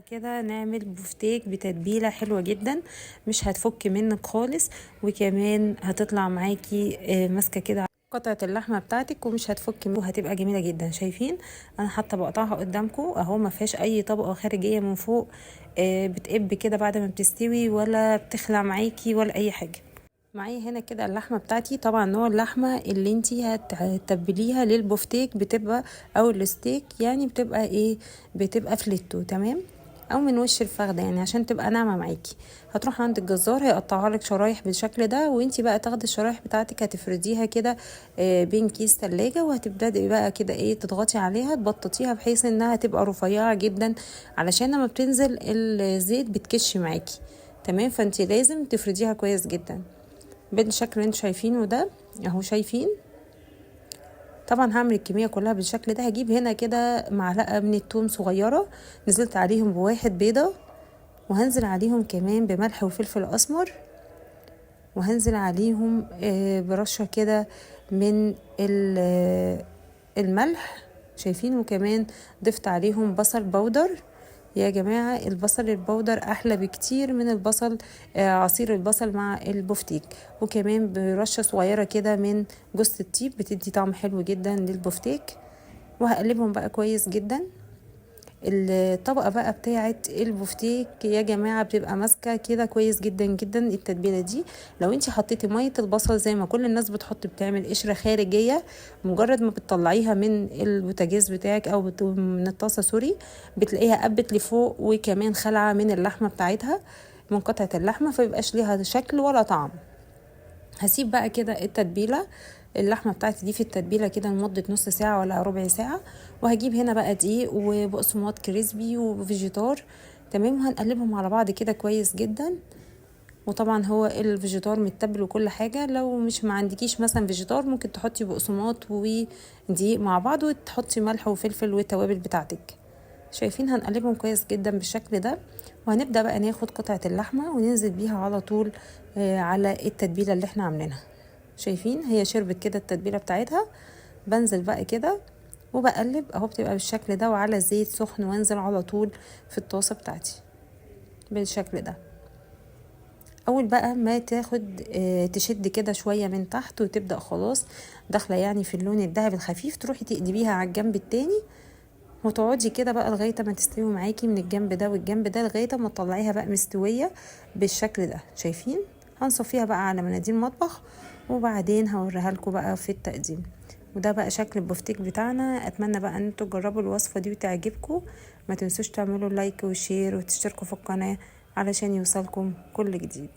كده نعمل بفتيك بتتبيله حلوه جدا، مش هتفك منك خالص، وكمان هتطلع معاكي ماسكه كده قطعه اللحمه بتاعتك ومش هتفك منك، وهتبقى جميله جدا. شايفين انا حتى بقطعها قدامكم اهو، ما فيهاش اي طبقه خارجيه من فوق بتقب كده بعد ما بتستوي، ولا بتخلع معاكي ولا اي حاجه. معايا هنا كده اللحمه بتاعتي، طبعا نوع اللحمه اللي انتي هتتبليها للبفتيك بتبقى او الستيك، يعني بتبقى ايه، بتبقى فليتو تمام، او من وش الفخده يعني عشان تبقى ناعمه معاكي. هتروح عند الجزار هيقطعها لك شرايح بالشكل ده، وانتي بقى تاخدي الشرايح بتاعتك هتفرديها كده بين كيس تلاجة، وهتبدأي بقى كده ايه تضغطي عليها تبططيها بحيث انها تبقى رفيعه جدا، علشان لما بتنزل الزيت بتكش معاكي تمام. فانتي لازم تفرديها كويس جدا بالشكل اللي انتوا شايفينه ده اهو. شايفين طبعا هعمل الكميه كلها بالشكل ده. هجيب هنا كده معلقه من الثوم صغيره، نزلت عليهم بواحد بيضه، وهنزل عليهم كمان بملح وفلفل اسمر، وهنزل عليهم برشه كده من الملح. شايفين، وكمان ضفت عليهم بصل بودر. يا جماعة البصل البودر احلى بكتير من البصل عصير البصل مع البفتيك، وكمان برشة صغيرة كده من جوز الطيب بتدي طعم حلو جدا للبفتيك. وهقلبهم بقى كويس جدا. الطبقة بقى بتاعة البفتيك يا جماعة بتبقى ماسكة كده كويس جدا جدا. التتبيلة دي لو انتي حطيتي مية البصل زي ما كل الناس بتحط بتعمل قشرة خارجية، مجرد ما بتطلعيها من البوتاجاز بتاعك او من الطاسة سوري، بتلاقيها قبت لفوق، وكمان خلعة من اللحمة بتاعتها من قطعة اللحمة، فيبقاش ليها شكل ولا طعم. هسيب بقى كده التتبيله اللحمه بتاعتي دي في التتبيله كده لمده نص ساعه ولا ربع ساعه. وهجيب هنا بقى دقيق وبقسماط كريسبي وفيجيتار تمام، وهنقلبهم على بعض كده كويس جدا. وطبعا هو الفيجيتار متبل وكل حاجه، لو مش ما عندكيش مثلا فيجيتار ممكن تحطي بقسماط ودقيق مع بعض، وتحطي ملح وفلفل والتوابل بتاعتك. شايفين هنقلبهم كويس جدا بالشكل ده. وهنبدأ بقى ناخد قطعة اللحمة وننزل بيها على طول على التتبيلة اللي احنا عاملينها. شايفين هي شربت كده التتبيلة بتاعتها. بنزل بقى كده وبقلب اهو، بتبقى بالشكل ده وعلى زيت سخن، وانزل على طول في الطاسة بتاعتي بالشكل ده. اول بقى ما تاخد تشد كده شوية من تحت وتبدأ خلاص داخلة يعني في اللون الذهبي الخفيف، تروحي تقلبيها على الجنب التاني، وتقعدي كده بقى لغايه ما تستوي معاكي من الجنب ده والجنب ده، لغايه ما تطلعيها بقى مستويه بالشكل ده. شايفين هنصفيها بقى على مناديل مطبخ، وبعدين هوريها لكم بقى في التقديم. وده بقى شكل البفتيك بتاعنا. اتمنى بقى ان انتوا تجربوا الوصفه دي وتعجبكم. ما تنسوش تعملوا لايك وشير وتشتركوا في القناه علشان يوصلكم كل جديد.